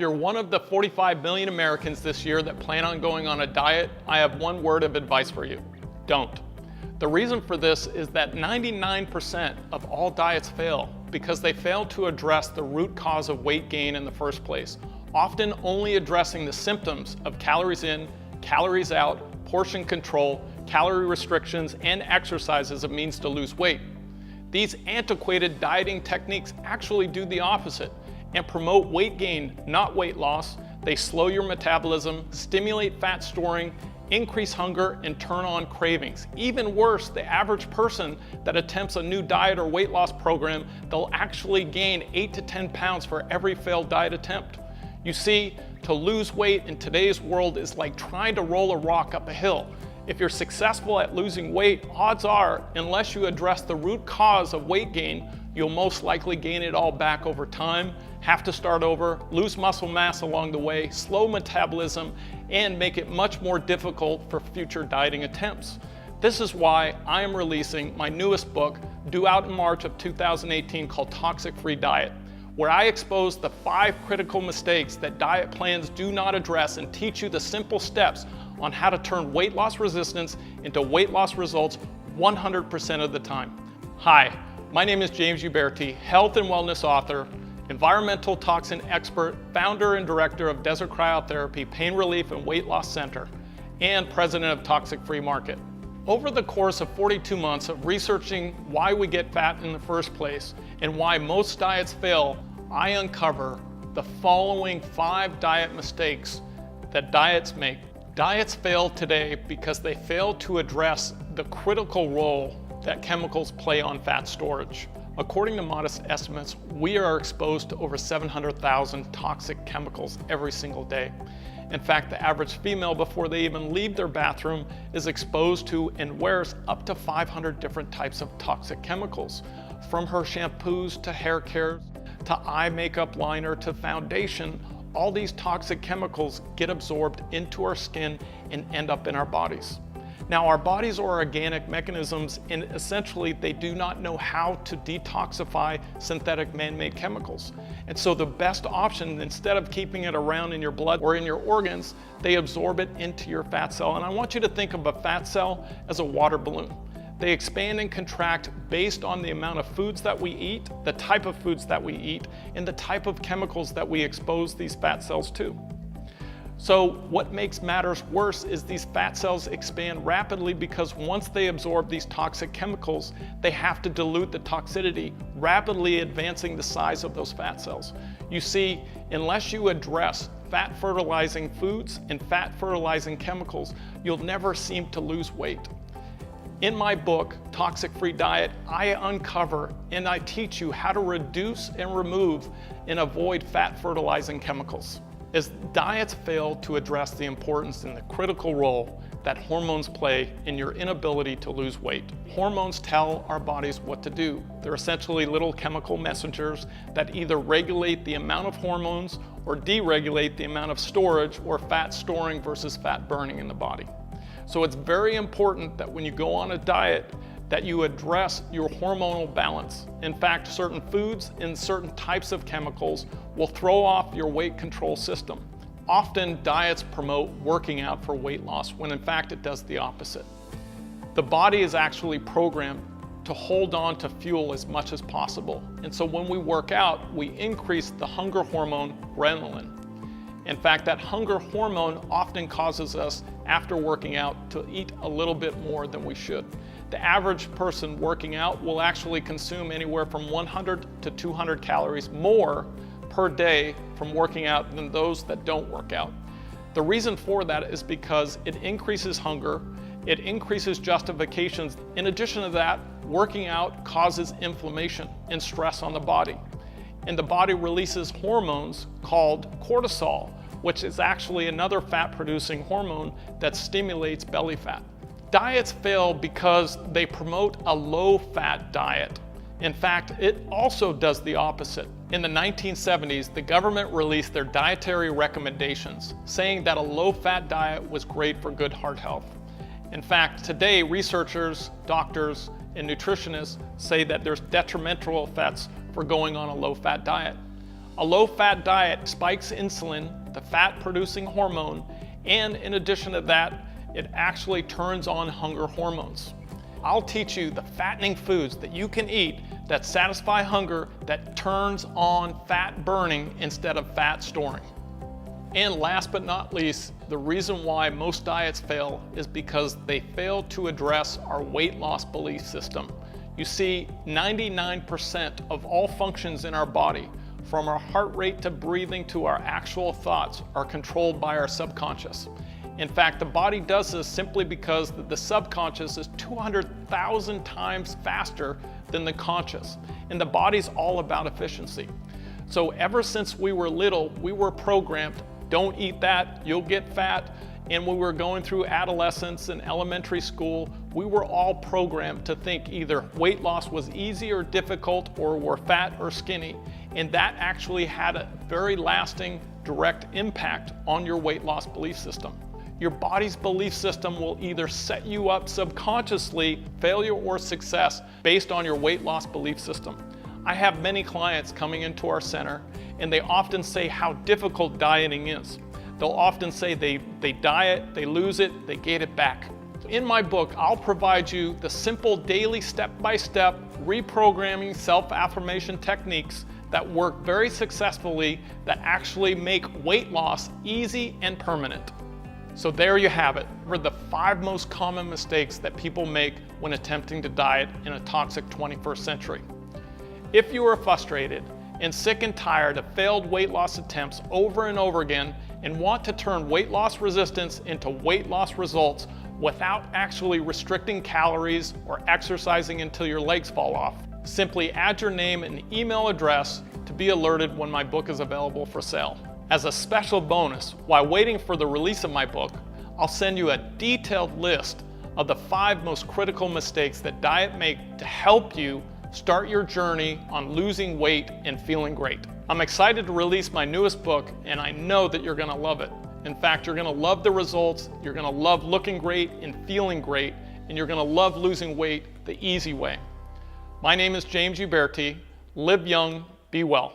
you're one of the 45 million Americans this year that plan on going on a diet, I have one word of advice for you: don't. The reason for this is that 99% of all diets fail because they fail to address the root cause of weight gain in the first place, often only addressing the symptoms of calories in, calories out, portion control, calorie restrictions, and exercise as a means to lose weight. These antiquated dieting techniques actually do the opposite and promote weight gain, not weight loss. They slow your metabolism, stimulate fat storing, increase hunger, and turn on cravings. Even worse, the average person that attempts a new diet or weight loss program, they'll actually gain 8 to 10 pounds for every failed diet attempt. You see, to lose weight in today's world is like trying to roll a rock up a hill. If you're successful at losing weight, odds are, unless you address the root cause of weight gain, you'll most likely gain it all back over time, have to start over, lose muscle mass along the way, slow metabolism, and make it much more difficult for future dieting attempts. This is why I am releasing my newest book, due out in March of 2018, called Toxic Free Diet, where I expose the 5 critical mistakes that diet plans do not address and teach you the simple steps on how to turn weight loss resistance into weight loss results 100% of the time. Hi, my name is James Uberti, health and wellness author, environmental toxin expert, founder and director of Desert Cryotherapy Pain Relief and Weight Loss Center, and president of Toxic Free Market. Over the course of 42 months of researching why we get fat in the first place and why most diets fail, I uncover the following 5 diet mistakes that diets make. Diets fail today because they fail to address the critical role that chemicals play on fat storage. According to modest estimates, we are exposed to over 700,000 toxic chemicals every single day. In fact, the average female, before they even leave their bathroom, is exposed to and wears up to 500 different types of toxic chemicals, from her shampoos to hair care to eye makeup liner to foundation. All these toxic chemicals get absorbed into our skin and end up in our bodies. Now, our bodies are organic mechanisms, and essentially they do not know how to detoxify synthetic man-made chemicals. And so the best option, instead of keeping it around in your blood or in your organs, they absorb it into your fat cell. And I want you to think of a fat cell as a water balloon. They expand and contract based on the amount of foods that we eat, the type of foods that we eat, and the type of chemicals that we expose these fat cells to. So what makes matters worse is these fat cells expand rapidly because once they absorb these toxic chemicals, they have to dilute the toxicity, rapidly advancing the size of those fat cells. You see, unless you address fat fertilizing foods and fat fertilizing chemicals, you'll never seem to lose weight. In my book, Toxic Free Diet, I uncover and I teach you how to reduce and remove and avoid fat fertilizing chemicals. As diets fail to address the importance and the critical role that hormones play in your inability to lose weight. Hormones tell our bodies what to do. They're essentially little chemical messengers that either regulate the amount of hormones or deregulate the amount of storage or fat storing versus fat burning in the body. So it's very important that when you go on a diet that you address your hormonal balance. In fact, certain foods and certain types of chemicals will throw off your weight control system. Often diets promote working out for weight loss when in fact it does the opposite. The body is actually programmed to hold on to fuel as much as possible. And so when we work out, we increase the hunger hormone ghrelin. In fact, that hunger hormone often causes us, after working out, to eat a little bit more than we should. The average person working out will actually consume anywhere from 100 to 200 calories more per day from working out than those that don't work out. The reason for that is because it increases hunger, it increases justifications. In addition to that, working out causes inflammation and stress on the body. And the body releases hormones called cortisol, which is actually another fat-producing hormone that stimulates belly fat. Diets fail because they promote a low-fat diet. In fact, it also does the opposite. In the 1970s, the government released their dietary recommendations, saying that a low-fat diet was great for good heart health. In fact, today, researchers, doctors, and nutritionists say that there's detrimental effects for going on a low-fat diet. A low-fat diet spikes insulin, the fat-producing hormone, and in addition to that, it actually turns on hunger hormones. I'll teach you the fattening foods that you can eat that satisfy hunger, that turns on fat burning instead of fat storing. And last but not least, the reason why most diets fail is because they fail to address our weight loss belief system. You see, 99% of all functions in our body, from our heart rate to breathing to our actual thoughts, are controlled by our subconscious. In fact, the body does this simply because the subconscious is 200,000 times faster than the conscious, and the body's all about efficiency. So ever since we were little, we were programmed, don't eat that, you'll get fat. And when we were going through adolescence and elementary school, we were all programmed to think either weight loss was easy or difficult, or we're fat or skinny. And that actually had a very lasting, direct impact on your weight loss belief system. Your body's belief system will either set you up subconsciously, failure or success, based on your weight loss belief system. I have many clients coming into our center, and they often say how difficult dieting is. They'll often say they diet, they lose it, they gain it back. In my book, I'll provide you the simple daily step-by-step reprogramming self-affirmation techniques that work very successfully, that actually make weight loss easy and permanent. So there you have it. What are the 5 most common mistakes that people make when attempting to diet in a toxic 21st century? If you are frustrated and sick and tired of failed weight loss attempts over and over again and want to turn weight loss resistance into weight loss results without actually restricting calories or exercising until your legs fall off, simply add your name and email address to be alerted when my book is available for sale. As a special bonus, while waiting for the release of my book, I'll send you a detailed list of the 5 most critical mistakes that diet make to help you start your journey on losing weight and feeling great. I'm excited to release my newest book, and I know that you're gonna love it. In fact, you're gonna love the results, you're gonna love looking great and feeling great, and you're gonna love losing weight the easy way. My name is James Uberti. Live young, be well.